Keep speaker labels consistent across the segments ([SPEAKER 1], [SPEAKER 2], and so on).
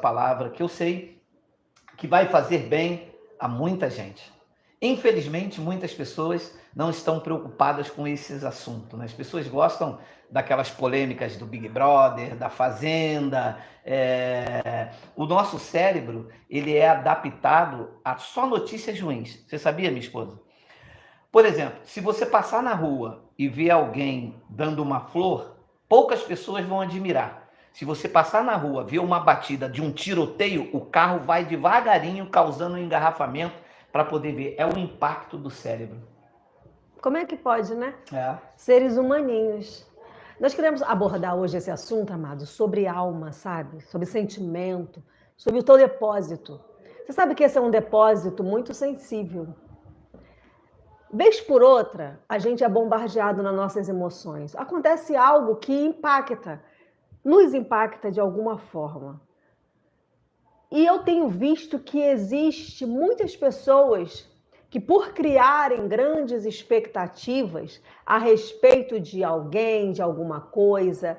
[SPEAKER 1] palavra que eu sei que vai fazer bem a muita gente. Infelizmente, muitas pessoas não estão preocupadas com esses assuntos, né? As pessoas gostam daquelas polêmicas do Big Brother, da Fazenda. O nosso cérebro, ele é adaptado a só notícias ruins. Você sabia, minha esposa? Por exemplo, se você passar na rua e ver alguém dando uma flor, poucas pessoas vão admirar. Se você passar na rua, ver uma batida de um tiroteio, o carro vai devagarinho, causando um engarrafamento para poder ver. É o impacto do cérebro.
[SPEAKER 2] Como é que pode, né?
[SPEAKER 1] É.
[SPEAKER 2] Seres humaninhos. Nós queremos abordar hoje esse assunto, amado, sobre alma, sabe? Sobre sentimento, sobre o teu depósito. Você sabe que esse é um depósito muito sensível. Vez por outra, a gente é bombardeado nas nossas emoções. Acontece algo que impacta, nos impacta de alguma forma. E eu tenho visto que existe muitas pessoas que, por criarem grandes expectativas a respeito de alguém, de alguma coisa,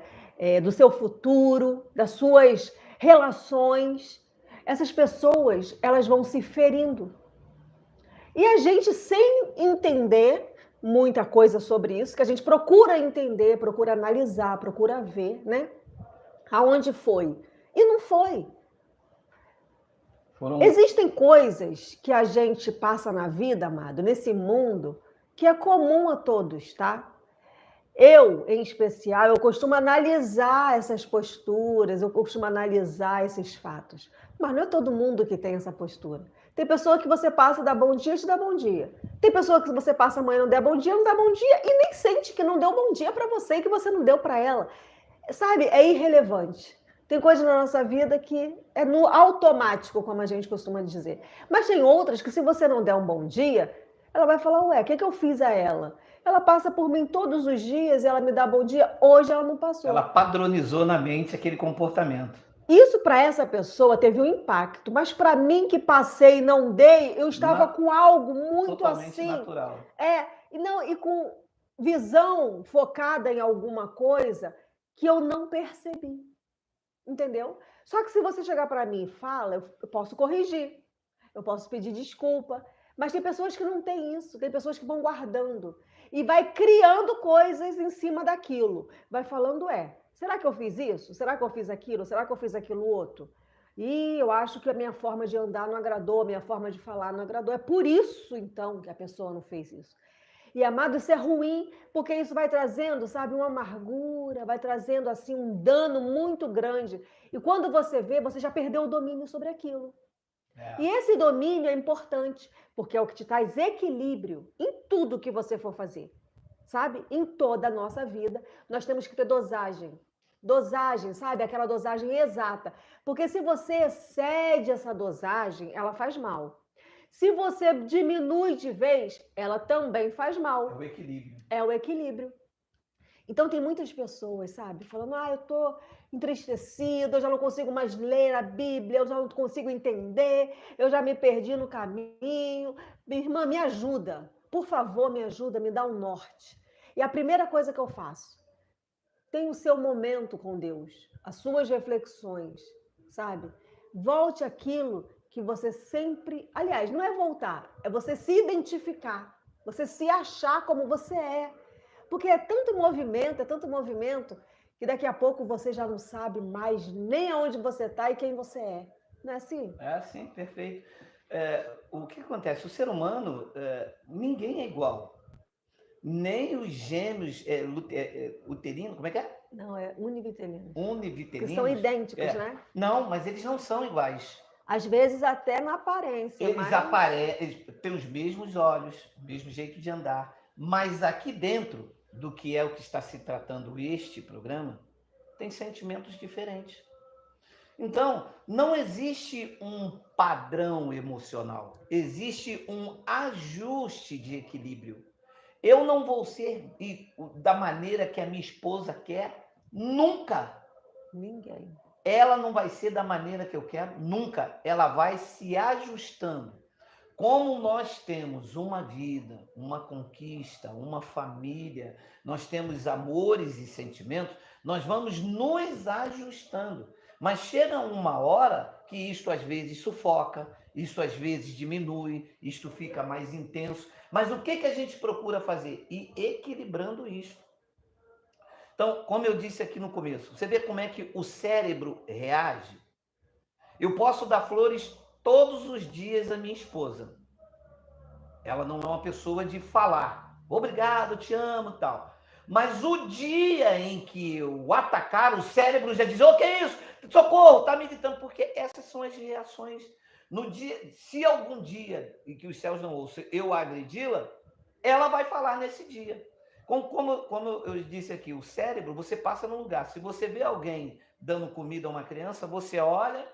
[SPEAKER 2] do seu futuro, das suas relações, essas pessoas elas vão se ferindo. E a gente, sem entender muita coisa sobre isso, que a gente procura entender, procura analisar, procura ver, né? Aonde foi? E não foi. Existem coisas que a gente passa na vida, amado, nesse mundo, que é comum a todos, tá? Eu, em especial, eu costumo analisar essas posturas, eu costumo analisar esses fatos. Mas não é todo mundo que tem essa postura. Tem pessoa que você passa, dá bom dia, te dá bom dia. Tem pessoa que você passa amanhã, não dá bom dia, não dá bom dia, e nem sente que não deu bom dia para você e que você não deu para ela. Sabe, é irrelevante. Tem coisas na nossa vida que é no automático, como a gente costuma dizer. Mas tem outras que, se você não der um bom dia, ela vai falar, ué, o que eu fiz a ela? Ela passa por mim todos os dias e ela me dá bom dia. Hoje ela não passou.
[SPEAKER 1] Ela padronizou na mente aquele comportamento.
[SPEAKER 2] Isso para essa pessoa teve um impacto, mas para mim que passei e não dei, eu estava com algo muito
[SPEAKER 1] totalmente
[SPEAKER 2] assim.
[SPEAKER 1] Natural.
[SPEAKER 2] E com visão focada em alguma coisa que eu não percebi. Entendeu? Só que se você chegar para mim e fala, eu posso corrigir, eu posso pedir desculpa, mas tem pessoas que não têm isso, tem pessoas que vão guardando e vai criando coisas em cima daquilo, vai falando, será que eu fiz isso? Será que eu fiz aquilo? Será que eu fiz aquilo outro? E eu acho que a minha forma de andar não agradou, a minha forma de falar não agradou, é por isso, então, que a pessoa não fez isso. E, amado, isso é ruim, porque isso vai trazendo, sabe, uma amargura, vai trazendo, assim, um dano muito grande. E quando você vê, você já perdeu o domínio sobre aquilo. E esse domínio é importante, porque é o que te traz equilíbrio em tudo que você for fazer. Sabe? Em toda a nossa vida, nós temos que ter dosagem. Dosagem, sabe? Aquela dosagem exata. Porque se você excede essa dosagem, ela faz mal. Se você diminui de vez, ela também faz mal.
[SPEAKER 1] É o equilíbrio.
[SPEAKER 2] É o equilíbrio. Então tem muitas pessoas, sabe, falando, eu tô entristecida, eu já não consigo mais ler a Bíblia, eu já não consigo entender, eu já me perdi no caminho. Minha irmã, me ajuda. Por favor, me ajuda, me dá um norte. E a primeira coisa que eu faço, tem o seu momento com Deus, as suas reflexões, sabe? Volte àquilo que você sempre... Aliás, não é voltar, é você se identificar, você se achar como você é. Porque é tanto movimento, que daqui a pouco você já não sabe mais nem aonde você está e quem você é. Não é assim?
[SPEAKER 1] É assim, perfeito. O que acontece? O ser humano, ninguém é igual. Nem os gêmeos uterinos, como é que é?
[SPEAKER 2] Não, é univitelinos.
[SPEAKER 1] Univitelinos.
[SPEAKER 2] Que são idênticos, né?
[SPEAKER 1] Não, mas eles não são iguais.
[SPEAKER 2] Às vezes até na aparência.
[SPEAKER 1] Eles aparecem, eles têm os mesmos olhos, o mesmo jeito de andar. Mas aqui dentro do que é o que está se tratando este programa, tem sentimentos diferentes. Então, não existe um padrão emocional, existe um ajuste de equilíbrio. Eu não vou ser da maneira que a minha esposa quer, nunca.
[SPEAKER 2] Ninguém.
[SPEAKER 1] Ela não vai ser da maneira que eu quero, nunca. Ela vai se ajustando. Como nós temos uma vida, uma conquista, uma família, nós temos amores e sentimentos, nós vamos nos ajustando. Mas chega uma hora que isto às vezes sufoca, isto às vezes diminui, isto fica mais intenso. Mas o que a gente procura fazer? Ir equilibrando isto. Então, como eu disse aqui no começo, você vê como é que o cérebro reage? Eu posso dar flores todos os dias à minha esposa. Ela não é uma pessoa de falar, obrigado, te amo, tal. Mas o dia em que eu atacar, o cérebro já diz, o que é isso? Socorro, tá me gritando, porque essas são as reações. No dia, se algum dia, e que os céus não ouçam, eu agredi-la, ela vai falar nesse dia. Como eu disse aqui, o cérebro, você passa num lugar. Se você vê alguém dando comida a uma criança, você olha,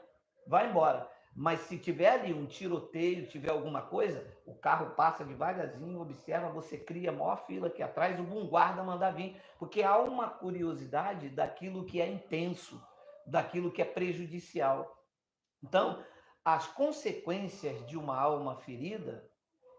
[SPEAKER 1] vai embora. Mas se tiver ali um tiroteio, tiver alguma coisa, o carro passa devagarzinho, observa, você cria a maior fila aqui atrás, o guarda mandar vir, porque há uma curiosidade daquilo que é intenso, daquilo que é prejudicial. Então, as consequências de uma alma ferida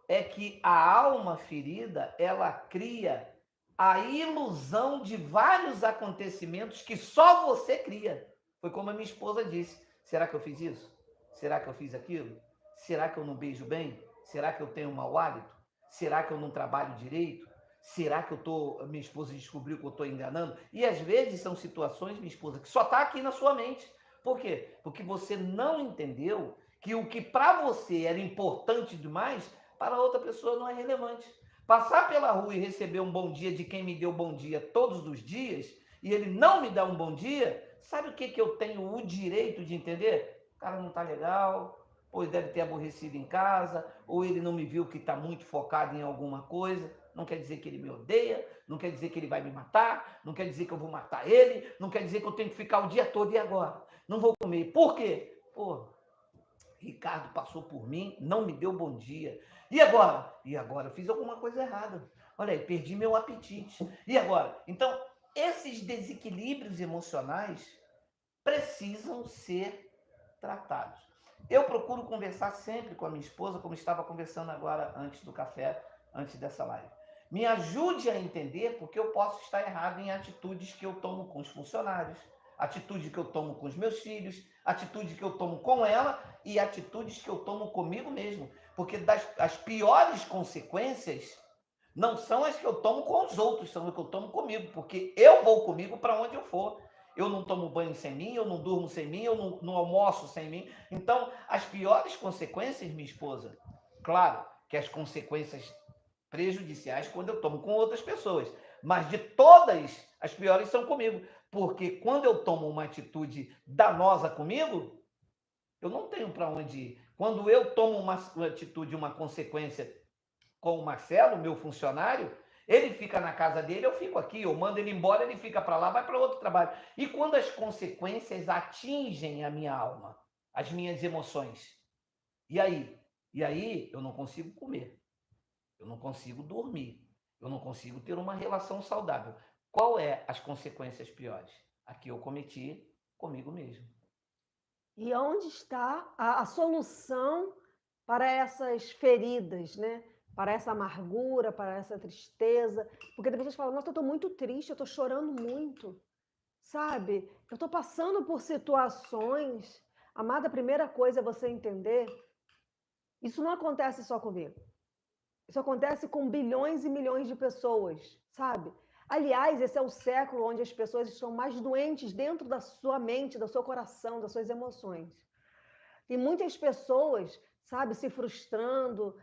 [SPEAKER 1] é que a alma ferida, ela cria a ilusão de vários acontecimentos que só você cria. Foi como a minha esposa disse, será que eu fiz isso? Será que eu fiz aquilo? Será que eu não beijo bem? Será que eu tenho um mau hálito? Será que eu não trabalho direito? Será que minha esposa descobriu que eu estou enganando? E às vezes são situações, minha esposa, que só está aqui na sua mente. Por quê? Porque você não entendeu que o que para você era importante demais, para outra pessoa não é relevante. Passar pela rua e receber um bom dia de quem me deu bom dia todos os dias, e ele não me dá um bom dia, sabe o que eu tenho o direito de entender? O cara não está legal, ou ele deve ter aborrecido em casa, ou ele não me viu que está muito focado em alguma coisa. Não quer dizer que ele me odeia, não quer dizer que ele vai me matar, não quer dizer que eu vou matar ele, não quer dizer que eu tenho que ficar o dia todo e agora. Não vou comer. Por quê? Pô, Ricardo passou por mim, não me deu bom dia. E agora? E agora? Eu fiz alguma coisa errada. Olha aí, perdi meu apetite. E agora? Então, esses desequilíbrios emocionais precisam ser tratados. Eu procuro conversar sempre com a minha esposa, como estava conversando agora antes do café, antes dessa live. Me ajude a entender porque eu posso estar errado em atitudes que eu tomo com os funcionários, atitude que eu tomo com os meus filhos, atitude que eu tomo com ela e atitudes que eu tomo comigo mesmo. Porque as piores consequências não são as que eu tomo com os outros, são as que eu tomo comigo, porque eu vou comigo para onde eu for. Eu não tomo banho sem mim, eu não durmo sem mim, eu não almoço sem mim. Então, as piores consequências, minha esposa, claro que as consequências prejudiciais quando eu tomo com outras pessoas, mas de todas, as piores são comigo. Porque quando eu tomo uma atitude danosa comigo, eu não tenho para onde ir. Quando eu tomo uma atitude, uma consequência com o Marcelo, meu funcionário, ele fica na casa dele, eu fico aqui, eu mando ele embora, ele fica para lá, vai para outro trabalho. E quando as consequências atingem a minha alma, as minhas emoções, e aí? E aí eu não consigo comer, eu não consigo dormir, eu não consigo ter uma relação saudável. Qual é as consequências piores? A que eu cometi comigo mesmo.
[SPEAKER 2] E onde está a solução para essas feridas, né? Para essa amargura, para essa tristeza? Porque depois a gente fala, nossa, eu estou muito triste, eu estou chorando muito, sabe? Eu estou passando por situações. Amada, a primeira coisa é você entender, isso não acontece só comigo. Isso acontece com bilhões e milhões de pessoas, sabe? Aliás, esse é o século onde as pessoas estão mais doentes dentro da sua mente, do seu coração, das suas emoções. E muitas pessoas, sabe, se frustrando,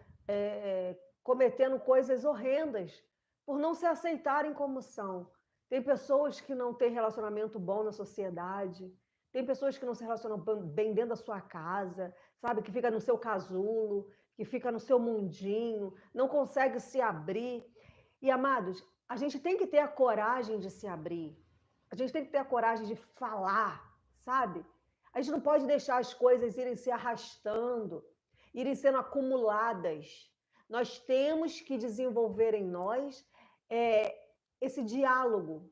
[SPEAKER 2] cometendo coisas horrendas por não se aceitarem como são. Tem pessoas que não têm relacionamento bom na sociedade, tem pessoas que não se relacionam bem dentro da sua casa, sabe, que fica no seu casulo, que fica no seu mundinho, não consegue se abrir. E, amados, a gente tem que ter a coragem de se abrir. A gente tem que ter a coragem de falar, sabe? A gente não pode deixar as coisas irem se arrastando, irem sendo acumuladas. Nós temos que desenvolver em nós esse diálogo,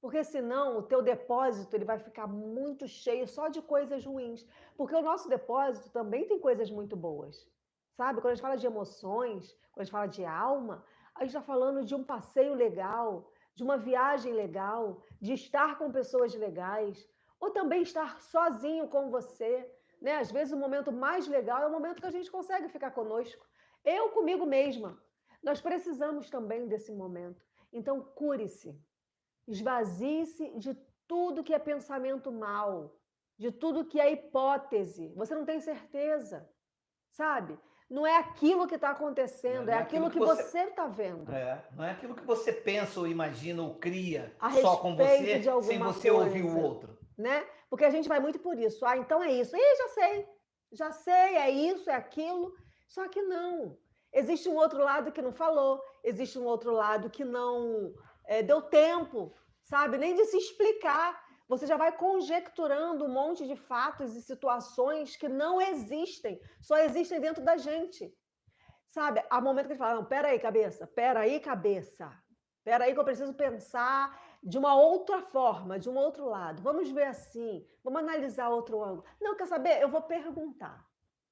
[SPEAKER 2] porque senão o teu depósito ele vai ficar muito cheio só de coisas ruins, porque o nosso depósito também tem coisas muito boas, sabe? Quando a gente fala de emoções, quando a gente fala de alma, a gente está falando de um passeio legal, de uma viagem legal, de estar com pessoas legais. ou também estar sozinho com você, né? Às vezes o momento mais legal é o momento que a gente consegue ficar conosco. Eu comigo mesma. Nós precisamos também desse momento. Então, cure-se, esvazie-se de tudo que é pensamento mal, de tudo que é hipótese. Você não tem certeza, sabe? Não é aquilo que está acontecendo,
[SPEAKER 1] Não
[SPEAKER 2] é
[SPEAKER 1] é aquilo
[SPEAKER 2] aquilo
[SPEAKER 1] que
[SPEAKER 2] que você está vendo
[SPEAKER 1] não é aquilo que você pensa ou imagina ou cria
[SPEAKER 2] a
[SPEAKER 1] só com
[SPEAKER 2] respeito de
[SPEAKER 1] você, sem
[SPEAKER 2] alguma
[SPEAKER 1] você ouvir o
[SPEAKER 2] coisa,
[SPEAKER 1] outro.
[SPEAKER 2] né? Porque a gente vai muito por isso. Ah, então é isso. Ih, já sei, é isso, é aquilo. Só que não. Existe um outro lado que não falou, existe um outro lado que não deu tempo, sabe? Nem de se explicar. Você já vai conjecturando um monte de fatos e situações que não existem, só existem dentro da gente. Sabe? Há momento que a gente fala, não, peraí, cabeça. Peraí que eu preciso pensar de uma outra forma, de um outro lado. Vamos ver assim, vamos analisar outro ângulo. Não, quer saber? Eu vou perguntar,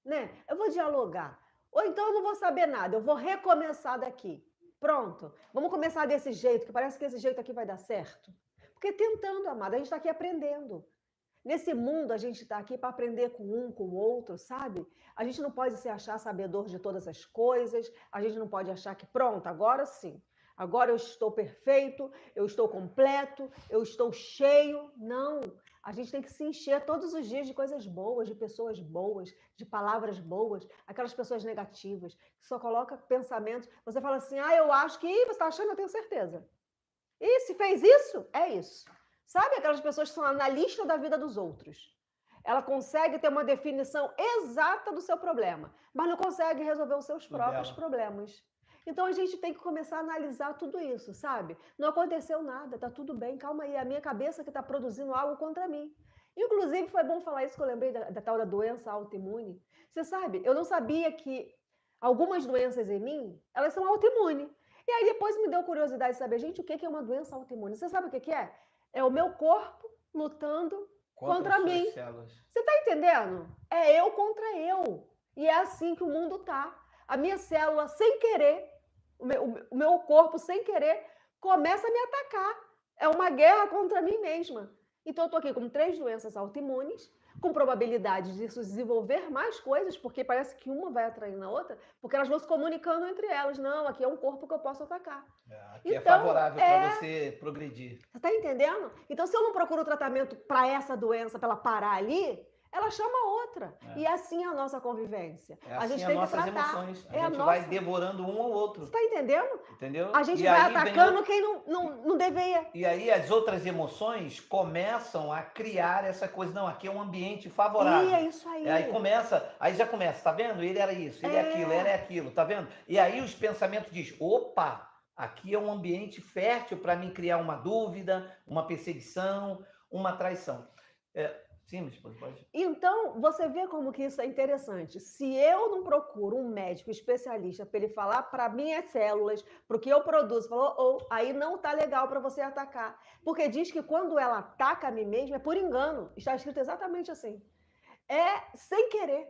[SPEAKER 2] né? Eu vou dialogar. Ou então eu não vou saber nada, eu vou recomeçar daqui. Pronto, vamos começar desse jeito, que parece que esse jeito aqui vai dar certo. Porque tentando, amada, a gente está aqui aprendendo. Nesse mundo, a gente está aqui para aprender com um, com o outro, sabe? A gente não pode se achar sabedor de todas as coisas, a gente não pode achar que, pronto, agora sim, agora eu estou perfeito, eu estou completo, eu estou cheio. Não, a gente tem que se encher todos os dias de coisas boas, de pessoas boas, de palavras boas, aquelas pessoas negativas, que só colocam pensamentos. Você fala assim, ah, eu acho que, você está achando, eu tenho certeza. E se fez isso, é isso. Sabe aquelas pessoas que são analistas da vida dos outros? Ela consegue ter uma definição exata do seu problema, mas não consegue resolver os seus próprios problemas. Então a gente tem que começar a analisar tudo isso, sabe? Não aconteceu nada, tá tudo bem, calma aí, é a minha cabeça que está produzindo algo contra mim. Inclusive, foi bom falar isso que eu lembrei da tal da doença autoimune. Você sabe, eu não sabia que algumas doenças em mim, elas são autoimunes. E aí depois me deu curiosidade de saber, gente, o que é uma doença autoimune? Você sabe o que é? É o meu corpo lutando contra mim.
[SPEAKER 1] Células.
[SPEAKER 2] Você está entendendo? É eu contra eu. E é assim que o mundo tá. A minha célula, sem querer, o meu corpo, sem querer, começa a me atacar. É uma guerra contra mim mesma. Então, eu estou aqui com 3 doenças autoimunes, com probabilidade de isso desenvolver mais coisas, porque parece que uma vai atraindo a outra, porque elas vão se comunicando entre elas. Não, aqui é um corpo que eu posso atacar.
[SPEAKER 1] Aqui
[SPEAKER 2] então,
[SPEAKER 1] é favorável para você progredir.
[SPEAKER 2] Você está entendendo? Então, se eu não procuro tratamento para essa doença, para ela parar ali, ela chama outra. E assim é a nossa convivência.
[SPEAKER 1] É
[SPEAKER 2] a
[SPEAKER 1] assim
[SPEAKER 2] gente
[SPEAKER 1] as
[SPEAKER 2] tem que
[SPEAKER 1] nossas
[SPEAKER 2] tratar.
[SPEAKER 1] emoções. A gente vai devorando um ao outro.
[SPEAKER 2] Você está entendendo?
[SPEAKER 1] Entendeu?
[SPEAKER 2] A gente
[SPEAKER 1] E
[SPEAKER 2] vai
[SPEAKER 1] aí
[SPEAKER 2] atacando quem não deveria.
[SPEAKER 1] E aí as outras emoções começam a criar essa coisa. Não, aqui é um ambiente favorável.
[SPEAKER 2] E é isso aí.
[SPEAKER 1] Aí já começa, tá vendo? Ele era isso, ele é aquilo, ele é aquilo, tá vendo? E aí os pensamentos dizem, opa, aqui é um ambiente fértil para mim criar uma dúvida, uma perseguição, uma traição. Sim, minha esposa, pode.
[SPEAKER 2] Então, você vê como que isso é interessante. Se eu não procuro um médico especialista para ele falar para minhas células, para o que eu produzo, falou, aí não está legal para você atacar. Porque diz que quando ela ataca a mim mesma, é por engano. Está escrito exatamente assim. É sem querer.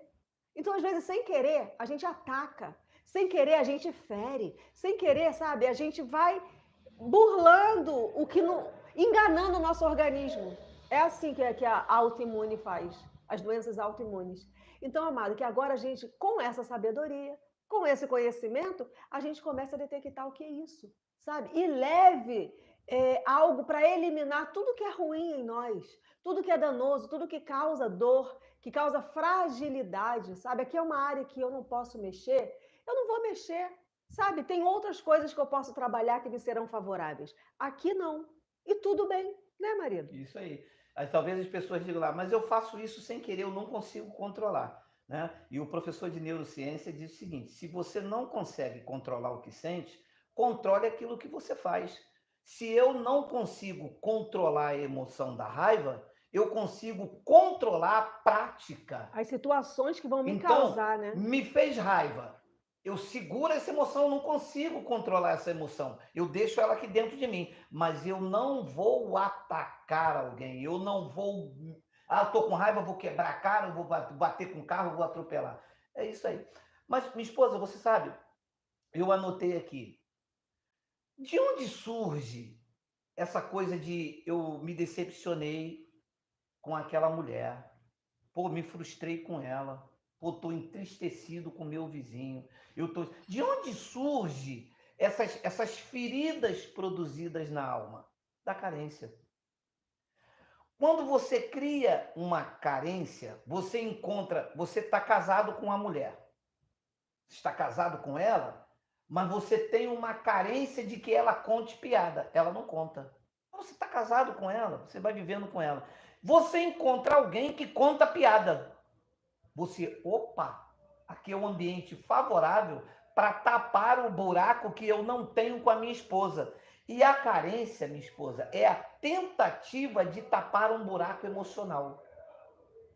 [SPEAKER 2] Então, às vezes, sem querer, a gente ataca. Sem querer, a gente fere. Sem querer, sabe, a gente vai burlando o que não... enganando o nosso organismo. É assim que a autoimune faz, as doenças autoimunes. Então, amado, que agora a gente, com essa sabedoria, com esse conhecimento, a gente começa a detectar o que é isso, sabe? E leve algo para eliminar tudo que é ruim em nós, tudo que é danoso, tudo que causa dor, que causa fragilidade, sabe? Aqui é uma área que eu não posso mexer, eu não vou mexer, sabe? Tem outras coisas que eu posso trabalhar que me serão favoráveis. Aqui não. E tudo bem, né, marido?
[SPEAKER 1] Isso aí. Aí, talvez as pessoas digam lá, mas eu faço isso sem querer, eu não consigo controlar. Né? E o professor de neurociência diz o seguinte, se você não consegue controlar o que sente, controle aquilo que você faz. Se eu não consigo controlar a emoção da raiva, eu consigo controlar a prática.
[SPEAKER 2] As situações que vão me causar, né?
[SPEAKER 1] Me fez raiva. Eu seguro essa emoção, eu não consigo controlar essa emoção. Eu deixo ela aqui dentro de mim, mas eu não vou atacar alguém, eu não vou... Ah, eu tô com raiva, vou quebrar a cara, vou bater com o carro, vou atropelar. É isso aí. Mas, minha esposa, você sabe, eu anotei aqui, de onde surge essa coisa de eu me decepcionei, com aquela mulher. Pô, me frustrei com ela. Pô, estou entristecido com o meu vizinho. De onde surge essas feridas produzidas na alma? Da carência. Quando você cria uma carência, você está casado com uma mulher. Está casado com ela, mas você tem uma carência de que ela conte piada. Ela não conta. Você está casado com ela, você vai vivendo com ela. Você encontra alguém que conta piada. Opa, aqui é um ambiente favorável para tapar o buraco que eu não tenho com a minha esposa. E a carência, minha esposa, é a tentativa de tapar um buraco emocional.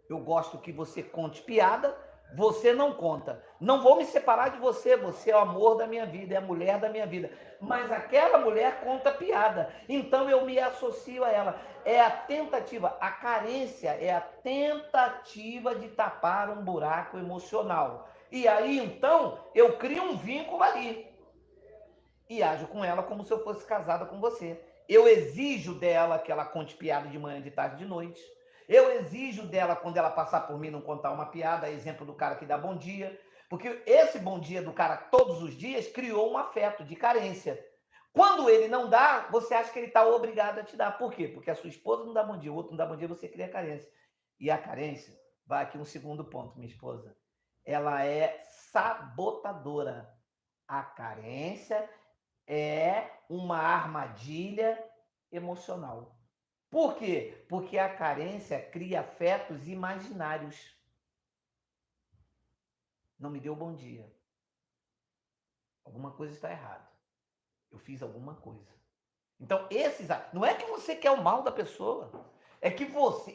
[SPEAKER 1] Eu gosto que você conte piada, você não conta. Não vou me separar de você, você é o amor da minha vida, é a mulher da minha vida. Mas aquela mulher conta piada, então eu me associo a ela. É a tentativa, a carência é a tentativa de tapar um buraco emocional. E aí, então, eu crio um vínculo ali. E ajo com ela como se eu fosse casada com você. Eu exijo dela que ela conte piada de manhã, de tarde, de noite. Eu exijo dela, quando ela passar por mim, não contar uma piada, exemplo do cara que dá bom dia. Porque esse bom dia do cara todos os dias criou um afeto de carência. Quando ele não dá, você acha que ele está obrigado a te dar. Por quê? Porque a sua esposa não dá bom dia, o outro não dá bom dia, você cria carência. E a carência, vai aqui um segundo ponto, minha esposa. Ela é sabotadora. A carência é uma armadilha emocional. Por quê? Porque a carência cria afetos imaginários. Não me deu bom dia. Alguma coisa está errada. Eu fiz alguma coisa. Então, não é que você quer o mal da pessoa, é que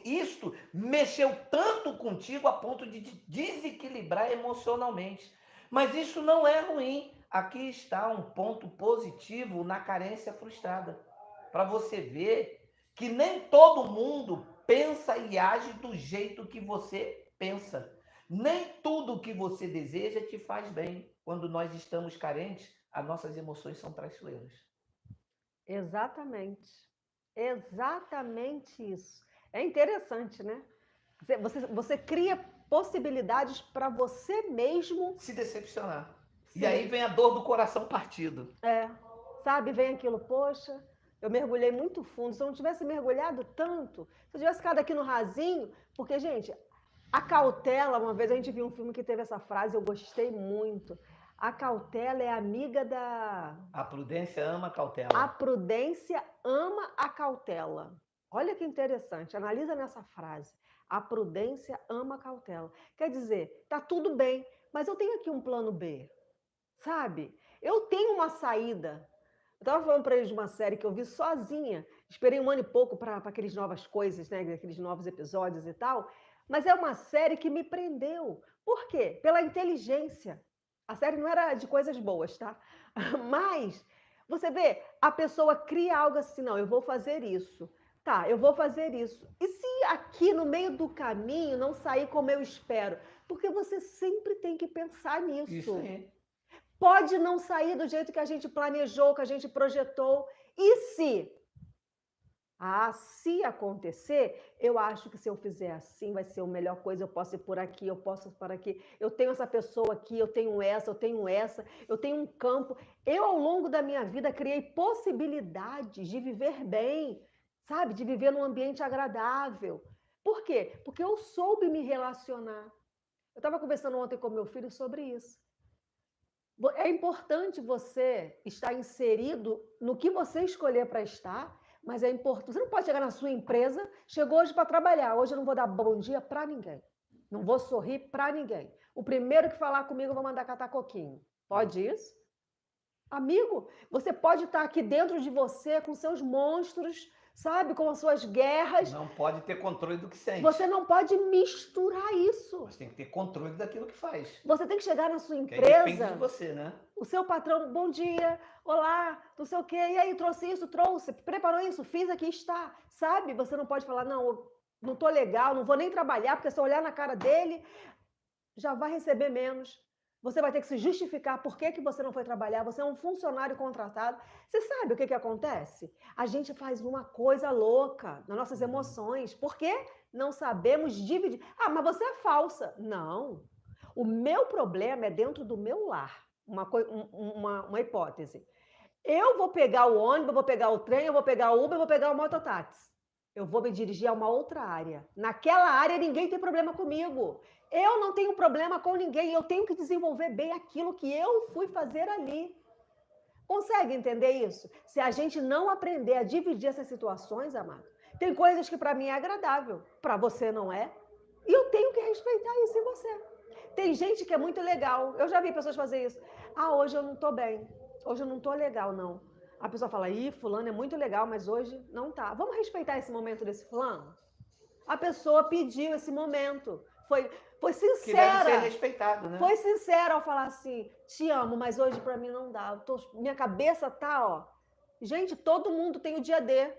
[SPEAKER 1] isto mexeu tanto contigo a ponto de te desequilibrar emocionalmente. Mas isso não é ruim. Aqui está um ponto positivo na carência frustrada. Para você ver que nem todo mundo pensa e age do jeito que você pensa. Nem tudo que você deseja te faz bem. Quando nós estamos carentes, as nossas emoções são traiçoeiras.
[SPEAKER 2] Exatamente. Exatamente isso. É interessante, né? Você cria possibilidades para você mesmo
[SPEAKER 1] se decepcionar.
[SPEAKER 2] Sim.
[SPEAKER 1] E aí vem a dor do coração partido.
[SPEAKER 2] Sabe? Vem aquilo, poxa, eu mergulhei muito fundo. Se eu não tivesse mergulhado tanto, se eu tivesse ficado aqui no rasinho, porque, gente, a cautela, uma vez a gente viu um filme que teve essa frase, eu gostei muito. A cautela é amiga da...
[SPEAKER 1] A prudência ama a cautela.
[SPEAKER 2] A prudência ama a cautela. Olha que interessante, analisa nessa frase. A prudência ama a cautela. Quer dizer, tá tudo bem, mas eu tenho aqui um plano B, sabe? Eu tenho uma saída. Eu estava falando para eles de uma série que eu vi sozinha. Esperei 1 ano e pouco para aquelas novas coisas, né? Aqueles novos episódios e tal. Mas é uma série que me prendeu. Por quê? Pela inteligência. A série não era de coisas boas, tá? Mas, você vê, a pessoa cria algo assim, não, eu vou fazer isso. Tá, eu vou fazer isso. E se aqui no meio do caminho não sair como eu espero? Porque você sempre tem que pensar nisso.
[SPEAKER 1] Isso aí.
[SPEAKER 2] Pode não sair do jeito que a gente planejou, que a gente projetou. E se? Se acontecer, eu acho que se eu fizer assim, vai ser a melhor coisa. Eu posso ir por aqui, eu posso ir por aqui. Eu tenho essa pessoa aqui, eu tenho essa, eu tenho um campo. Eu, ao longo da minha vida, criei possibilidades de viver bem, sabe? De viver num ambiente agradável. Por quê? Porque eu soube me relacionar. Eu estava conversando ontem com meu filho sobre isso. É importante você estar inserido no que você escolher para estar, mas é importante. Você não pode chegar na sua empresa, chegou hoje para trabalhar, hoje eu não vou dar bom dia para ninguém. Não vou sorrir para ninguém. O primeiro que falar comigo eu vou mandar catar coquinho. Pode isso? Amigo, você pode estar aqui dentro de você com seus monstros, sabe? Com as suas guerras.
[SPEAKER 1] Não pode ter controle do que sente.
[SPEAKER 2] Você não pode misturar isso.
[SPEAKER 1] Mas tem que ter controle daquilo que faz.
[SPEAKER 2] Você tem que chegar na sua empresa.
[SPEAKER 1] Que depende de você, né?
[SPEAKER 2] O seu patrão, bom dia, olá, não sei o quê. E aí, trouxe isso, trouxe, preparou isso, fiz, aqui está. Sabe? Você não pode falar, não, eu não estou legal, não vou nem trabalhar, porque se eu olhar na cara dele, já vai receber menos. Você vai ter que se justificar por que você não foi trabalhar, você é um funcionário contratado. Você sabe o que acontece? A gente faz uma coisa louca nas nossas emoções, porque não sabemos dividir. Ah, mas você é falsa. Não. O meu problema é dentro do meu lar. Uma hipótese. Eu vou pegar o ônibus, eu vou pegar o trem, eu vou pegar o Uber, eu vou pegar o mototáxi. Eu vou me dirigir a uma outra área. Naquela área ninguém tem problema comigo. Eu não tenho problema com ninguém. Eu tenho que desenvolver bem aquilo que eu fui fazer ali. Consegue entender isso? Se a gente não aprender a dividir essas situações, amado, tem coisas que para mim é agradável, para você não é. E eu tenho que respeitar isso em você. Tem gente que é muito legal. Eu já vi pessoas fazer isso. Ah, hoje eu não estou bem. Hoje eu não estou legal, não. A pessoa fala, ih, fulano é muito legal, mas hoje não tá. Vamos respeitar esse momento desse fulano? A pessoa pediu esse momento. Foi sincera.
[SPEAKER 1] Que deve ser respeitado, né?
[SPEAKER 2] Foi sincera ao falar assim, te amo, mas hoje para mim não dá. Minha cabeça tá, ó. Gente, todo mundo tem o dia D.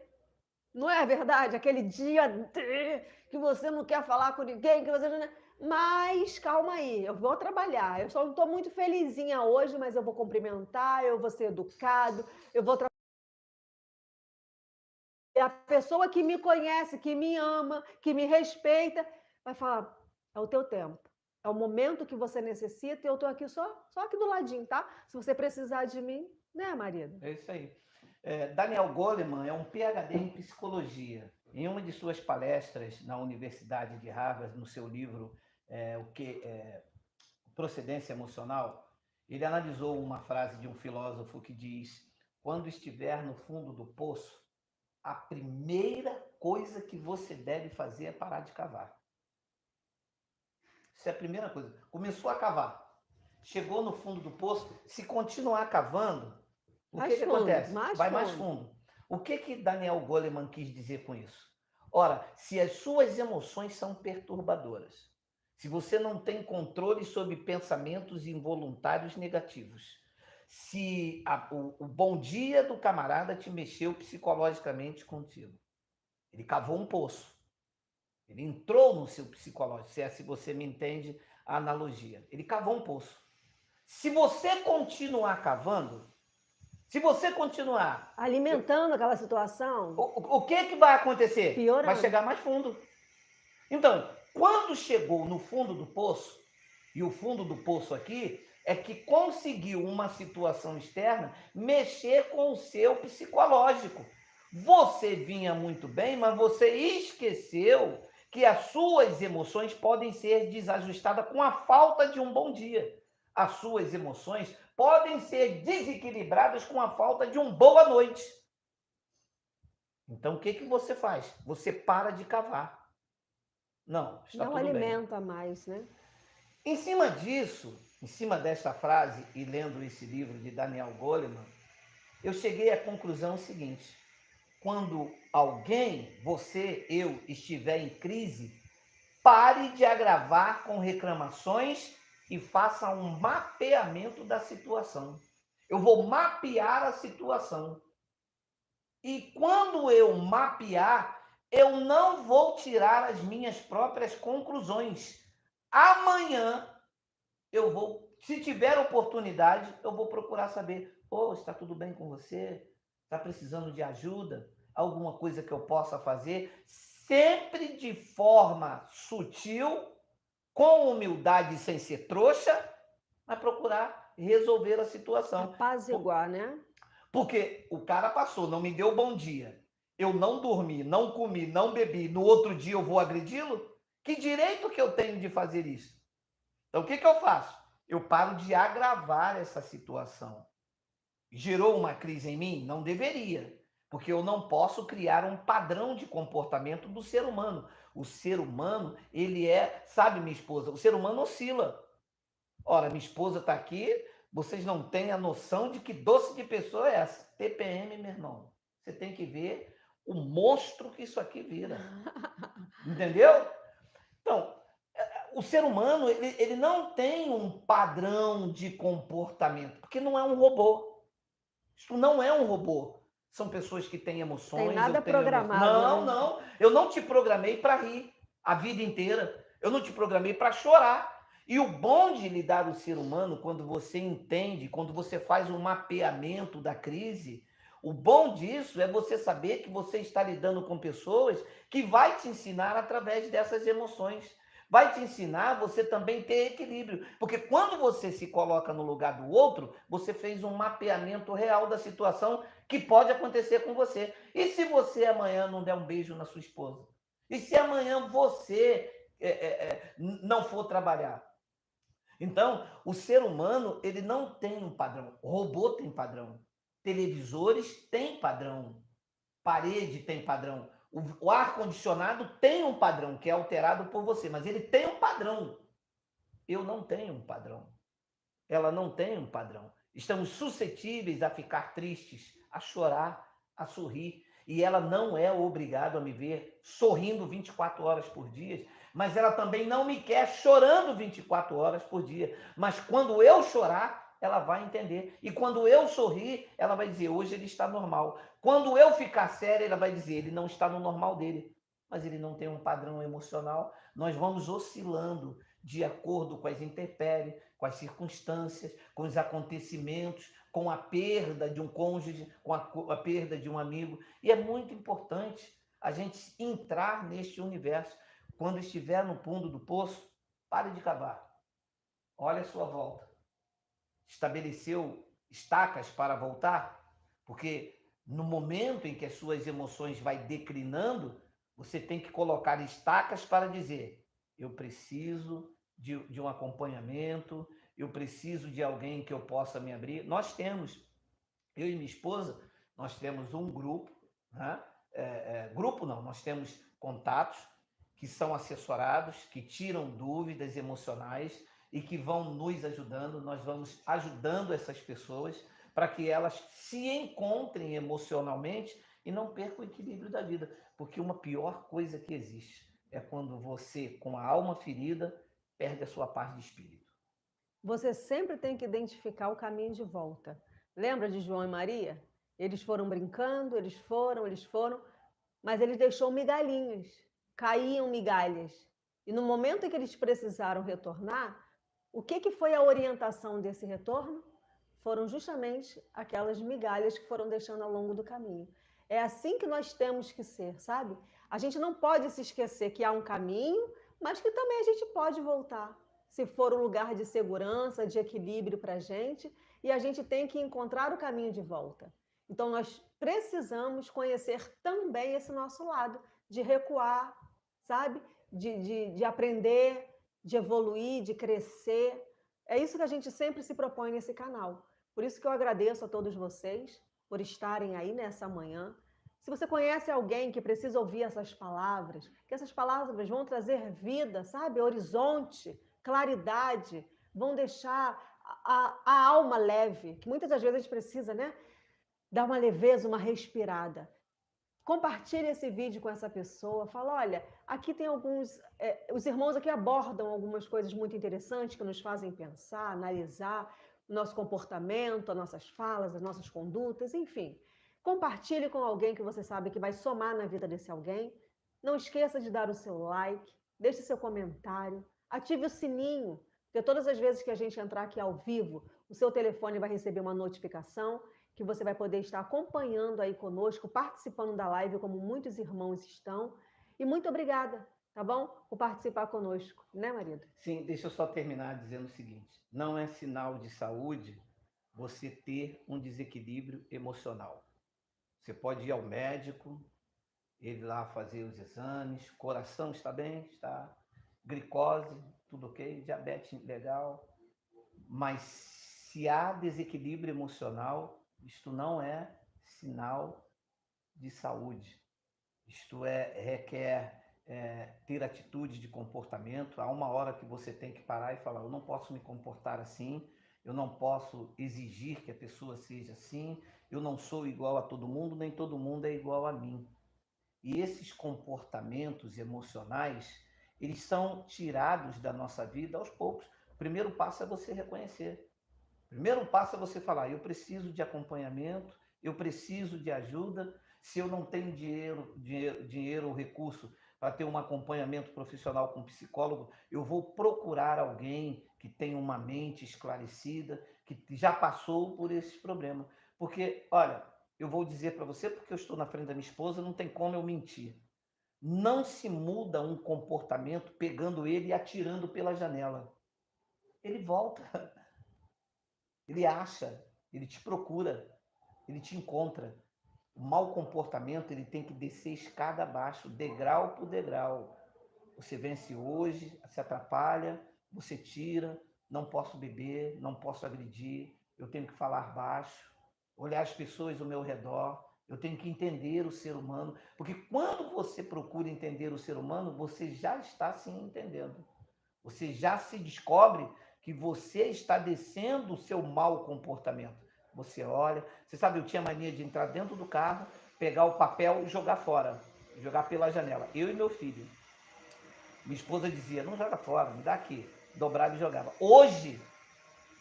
[SPEAKER 2] Não é verdade? Aquele dia D que você não quer falar com ninguém, que você não... Mas calma aí, eu vou trabalhar. Eu só não estou muito felizinha hoje, mas eu vou cumprimentar, eu vou ser educado, eu vou trabalhar. A pessoa que me conhece, que me ama, que me respeita, vai falar, é o teu tempo. É o momento que você necessita e eu estou aqui só aqui do ladinho, tá? Se você precisar de mim, né, marido?
[SPEAKER 1] É isso aí. Daniel Goleman é um PhD em psicologia. Em uma de suas palestras na Universidade de Harvard, no seu livro Procedência Emocional, ele analisou uma frase de um filósofo que diz: quando estiver no fundo do poço, a primeira coisa que você deve fazer é parar de cavar. Isso é a primeira coisa. Começou a cavar. Chegou no fundo do poço, se continuar cavando, o que acontece? Vai mais fundo. O que Daniel Goleman quis dizer com isso? Ora, se as suas emoções são perturbadoras, se você não tem controle sobre pensamentos involuntários negativos, se o bom dia do camarada te mexeu psicologicamente contigo, ele cavou um poço, ele entrou no seu psicológico, se você me entende a analogia, ele cavou um poço. Se você continuar cavando, se você continuar
[SPEAKER 2] alimentando aquela situação,
[SPEAKER 1] o que vai acontecer?
[SPEAKER 2] Piorando.
[SPEAKER 1] Vai chegar mais fundo. Então, quando chegou no fundo do poço, e o fundo do poço aqui é que conseguiu uma situação externa mexer com o seu psicológico. Você vinha muito bem, mas você esqueceu que as suas emoções podem ser desajustadas com a falta de um bom dia. As suas emoções podem ser desequilibradas com a falta de uma boa noite. Então, o que você faz? Você para de cavar. Não, está
[SPEAKER 2] não
[SPEAKER 1] tudo bem.
[SPEAKER 2] alimenta mais, né?
[SPEAKER 1] Em cima disso, em cima dessa frase, e lendo esse livro de Daniel Goleman, eu cheguei à conclusão seguinte: quando alguém, você, eu, estiver em crise, pare de agravar com reclamações e faça um mapeamento da situação. Eu vou mapear a situação. E quando eu mapear, eu não vou tirar as minhas próprias conclusões. Amanhã, eu vou, se tiver oportunidade, eu vou procurar saber, está tudo bem com você? Está precisando de ajuda? Alguma coisa que eu possa fazer? Sempre de forma sutil, com humildade, sem ser trouxa, mas procurar resolver a situação.
[SPEAKER 2] Apaziguar, né?
[SPEAKER 1] Porque o cara passou, não me deu bom dia, eu não dormi, não comi, não bebi, no outro dia eu vou agredi-lo? Que direito que eu tenho de fazer isso? Então, o que eu faço? Eu paro de agravar essa situação. Gerou uma crise em mim? Não deveria, porque eu não posso criar um padrão de comportamento do ser humano. O ser humano, ele sabe, minha esposa, o ser humano oscila. Ora, minha esposa está aqui, vocês não têm a noção de que doce de pessoa é essa. TPM, meu irmão. Você tem que ver o monstro que isso aqui vira. Entendeu? Então, o ser humano, ele não tem um padrão de comportamento, porque não é um robô. Isso não é um robô. São pessoas que têm emoções.
[SPEAKER 2] Tem nada programado.
[SPEAKER 1] Não, né? Não. Eu não te programei para rir a vida inteira. Eu não te programei para chorar. E o bom de lidar o ser humano, quando você entende, quando você faz um mapeamento da crise, o bom disso é você saber que você está lidando com pessoas que vai te ensinar através dessas emoções. Vai te ensinar você também ter equilíbrio. Porque quando você se coloca no lugar do outro, você fez um mapeamento real da situação que pode acontecer com você. E se você amanhã não der um beijo na sua esposa? E se amanhã você não for trabalhar? Então, o ser humano, ele não tem um padrão. O robô tem padrão. Televisores têm padrão. Parede tem padrão. O ar-condicionado tem um padrão, que é alterado por você, mas ele tem um padrão. Eu não tenho um padrão. Ela não tem um padrão. Estamos suscetíveis a ficar tristes, a chorar, a sorrir. E ela não é obrigada a me ver sorrindo 24 horas por dia, mas ela também não me quer chorando 24 horas por dia. Mas quando eu chorar, ela vai entender. E quando eu sorrir, ela vai dizer, hoje ele está normal. Quando eu ficar séria, ela vai dizer, ele não está no normal dele. Mas ele não tem um padrão emocional. Nós vamos oscilando de acordo com as intempéries, com as circunstâncias, com os acontecimentos, com a perda de um cônjuge, com a perda de um amigo. E é muito importante a gente entrar neste universo. Quando estiver no fundo do poço, pare de cavar. Olhe a sua volta. Estabeleceu estacas para voltar? Porque no momento em que as suas emoções vai declinando, você tem que colocar estacas para dizer, eu preciso de um acompanhamento, eu preciso de alguém que eu possa me abrir. Nós temos, eu e minha esposa, nós temos um grupo, né? Grupo não, nós temos contatos que são assessorados, que tiram dúvidas emocionais e que vão nos ajudando, nós vamos ajudando essas pessoas para que elas se encontrem emocionalmente e não percam o equilíbrio da vida. Porque uma pior coisa que existe é quando você, com a alma ferida, perde a sua paz de espírito.
[SPEAKER 2] Você sempre tem que identificar o caminho de volta. Lembra de João e Maria? Eles foram brincando, eles foram, mas eles deixou migalhinhas, caíam migalhas. E no momento em que eles precisaram retornar, o que foi a orientação desse retorno? Foram justamente aquelas migalhas que foram deixando ao longo do caminho. É assim que nós temos que ser, sabe? A gente não pode se esquecer que há um caminho, mas que também a gente pode voltar, se for um lugar de segurança, de equilíbrio para a gente, e a gente tem que encontrar o caminho de volta. Então, nós precisamos conhecer também esse nosso lado, de recuar, sabe? De aprender, de evoluir, de crescer. É isso que a gente sempre se propõe nesse canal. Por isso que eu agradeço a todos vocês por estarem aí nessa manhã. Se você conhece alguém que precisa ouvir essas palavras, que essas palavras vão trazer vida, sabe? Horizonte, claridade, vão deixar a alma leve, que muitas das vezes a gente precisa, né? Dar uma leveza, uma respirada. Compartilhe esse vídeo com essa pessoa, fala, olha, aqui tem alguns, os irmãos aqui abordam algumas coisas muito interessantes que nos fazem pensar, analisar o nosso comportamento, as nossas falas, as nossas condutas, enfim. Compartilhe com alguém que você sabe que vai somar na vida desse alguém. Não esqueça de dar o seu like, deixe seu comentário, ative o sininho, porque todas as vezes que a gente entrar aqui ao vivo, o seu telefone vai receber uma notificação que você vai poder estar acompanhando aí conosco, participando da live, como muitos irmãos estão. E muito obrigada, tá bom? Por participar conosco, né, marido?
[SPEAKER 1] Sim, deixa eu só terminar dizendo o seguinte: não é sinal de saúde você ter um desequilíbrio emocional. Você pode ir ao médico, ele lá fazer os exames, coração está bem, está, glicose, tudo ok, diabetes legal, mas se há desequilíbrio emocional, isto não é sinal de saúde. Isto requer ter atitude de comportamento. Há uma hora que você tem que parar e falar, eu não posso me comportar assim, eu não posso exigir que a pessoa seja assim, eu não sou igual a todo mundo, nem todo mundo é igual a mim. E esses comportamentos emocionais, eles são tirados da nossa vida aos poucos. O primeiro passo é você reconhecer. O primeiro passo é você falar, eu preciso de acompanhamento, eu preciso de ajuda. Se eu não tenho dinheiro ou recurso para ter um acompanhamento profissional com um psicólogo, eu vou procurar alguém que tenha uma mente esclarecida, que já passou por esses problemas. Porque, olha, eu vou dizer para você, porque eu estou na frente da minha esposa, não tem como eu mentir. Não se muda um comportamento pegando ele e atirando pela janela. Ele volta, ele acha, ele te procura, ele te encontra. O mau comportamento, ele tem que descer escada abaixo, degrau por degrau. Você vence hoje, se atrapalha, você tira, não posso beber, não posso agredir, eu tenho que falar baixo, olhar as pessoas ao meu redor, eu tenho que entender o ser humano, porque quando você procura entender o ser humano, você já está se entendendo. Você já se descobre que você está descendo o seu mau comportamento. Você olha, você sabe, eu tinha mania de entrar dentro do carro, pegar o papel e jogar fora, jogar pela janela. Eu e meu filho. Minha esposa dizia, não joga fora, me dá aqui. Dobrava e jogava. Hoje,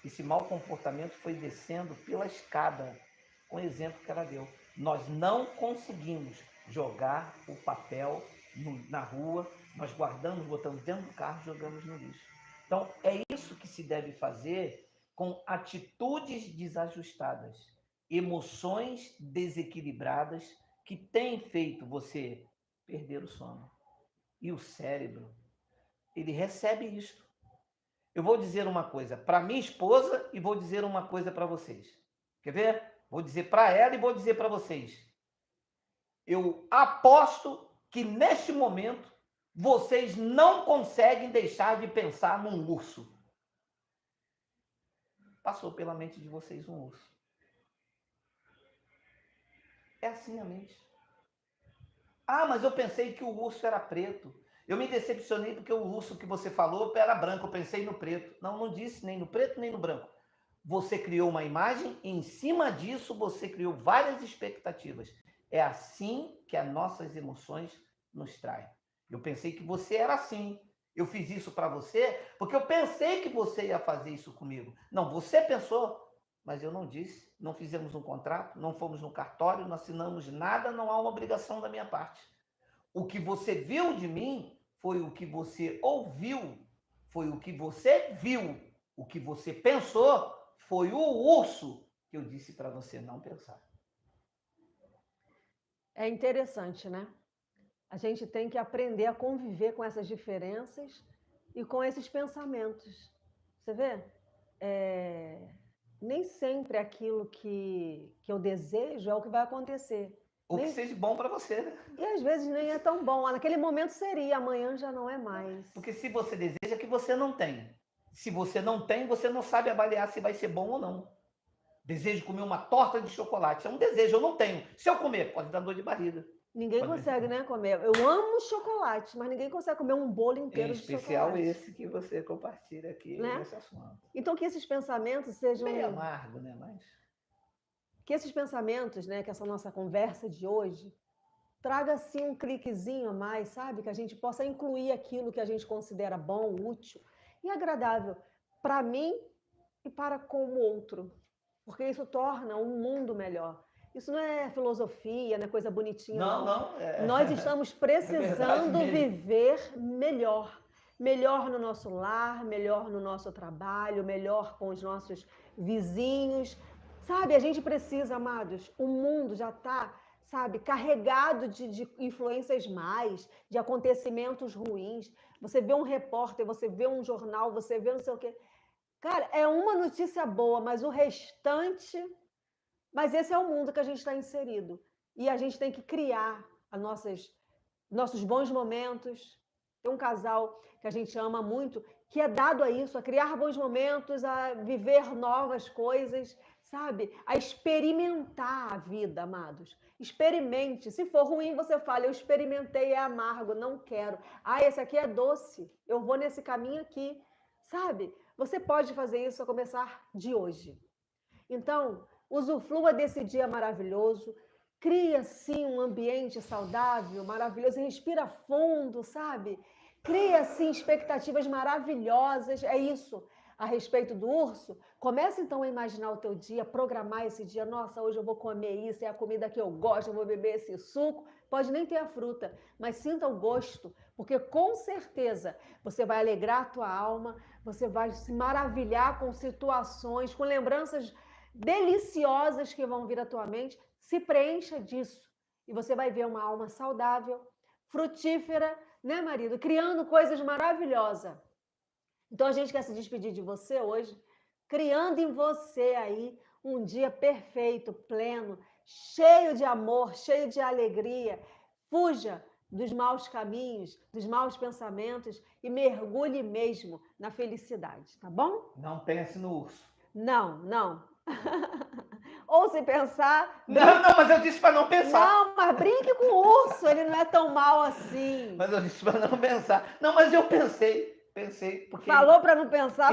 [SPEAKER 1] esse mau comportamento foi descendo pela escada, com o exemplo que ela deu. Nós não conseguimos jogar o papel na rua, nós guardamos, botamos dentro do carro e jogamos no lixo. Então, é isso que se deve fazer com atitudes desajustadas, emoções desequilibradas que têm feito você perder o sono. E o cérebro, ele recebe isto. Eu vou dizer uma coisa para minha esposa e vou dizer uma coisa para vocês. Quer ver? Vou dizer para ela e vou dizer para vocês. Eu aposto que neste momento vocês não conseguem deixar de pensar num urso. Passou pela mente de vocês um urso. É assim a mente. Ah, mas eu pensei que o urso era preto. Eu me decepcionei porque o urso que você falou era branco, eu pensei no preto. Não, não disse nem no preto nem no branco. Você criou uma imagem e em cima disso você criou várias expectativas. É assim que as nossas emoções nos traem. Eu pensei que você era assim. Eu fiz isso para você porque eu pensei que você ia fazer isso comigo. Não, você pensou, mas eu não disse. Não fizemos um contrato, não fomos no cartório, não assinamos nada, não há uma obrigação da minha parte. O que você viu de mim foi o que você ouviu, foi o que você viu. O que você pensou foi o urso que eu disse para você não pensar.
[SPEAKER 2] É interessante, né? A gente tem que aprender a conviver com essas diferenças e com esses pensamentos. Você vê? Nem sempre aquilo que eu desejo é o que vai acontecer.
[SPEAKER 1] Ou que seja bom para você, né?
[SPEAKER 2] E às vezes nem é tão bom. Naquele momento seria, amanhã já não é mais.
[SPEAKER 1] Porque se você deseja, que você não tem. Se você não tem, você não sabe avaliar se vai ser bom ou não. Desejo comer uma torta de chocolate. É um desejo, eu não tenho. Se eu comer, pode dar dor de barriga.
[SPEAKER 2] Ninguém consegue, né, comer. Eu amo chocolate, mas ninguém consegue comer um bolo inteiro de chocolate.
[SPEAKER 1] Em especial esse que você compartilha aqui, né, nesse assunto.
[SPEAKER 2] Então que esses pensamentos sejam...
[SPEAKER 1] Bem amargo, né? Mas...
[SPEAKER 2] Que esses pensamentos, né, que essa nossa conversa de hoje, traga assim um cliquezinho a mais, sabe? Que a gente possa incluir aquilo que a gente considera bom, útil e agradável para mim e para com o outro. Porque isso torna um mundo melhor. Isso não é filosofia, não é coisa bonitinha, não.
[SPEAKER 1] Não.
[SPEAKER 2] Nós estamos precisando viver melhor. Melhor no nosso lar, melhor no nosso trabalho, melhor com os nossos vizinhos. Sabe, a gente precisa, amados, o mundo já está, sabe, carregado de influências más, de acontecimentos ruins. Você vê um repórter, você vê um jornal, você vê não sei o quê. Cara, é uma notícia boa, mas o restante... Mas esse é o mundo que a gente está inserido. E a gente tem que criar nossos bons momentos. Tem um casal que a gente ama muito, que é dado a isso, a criar bons momentos, a viver novas coisas, sabe? A experimentar a vida, amados. Experimente. Se for ruim, você fala, eu experimentei, é amargo, não quero. Ah, esse aqui é doce, eu vou nesse caminho aqui, sabe? Você pode fazer isso a começar de hoje. Então, usufrua desse dia maravilhoso, cria, sim, um ambiente saudável, maravilhoso, respira fundo, sabe? Cria, sim, expectativas maravilhosas, é isso. a respeito do urso, começa então a imaginar o teu dia, programar esse dia. Nossa, hoje eu vou comer isso, é a comida que eu gosto, eu vou beber esse suco. Pode nem ter a fruta, mas sinta o gosto, porque com certeza você vai alegrar a tua alma, você vai se maravilhar com situações, com lembranças deliciosas que vão vir à tua mente. Se preencha disso e você vai ver uma alma saudável, frutífera, né, marido? Criando coisas maravilhosas. Então a gente quer se despedir de você hoje, criando em você aí um dia perfeito, pleno, cheio de amor, cheio de alegria. Fuja dos maus caminhos, dos maus pensamentos e mergulhe mesmo na felicidade, tá bom?
[SPEAKER 1] Não pense no urso.
[SPEAKER 2] Não. Ou se pensar...
[SPEAKER 1] Não, mas eu disse para não pensar.
[SPEAKER 2] Não, mas brinque com o urso, ele não é tão mal assim.
[SPEAKER 1] Mas eu disse para não pensar. Não, mas eu pensei, porque...
[SPEAKER 2] Falou para não pensar,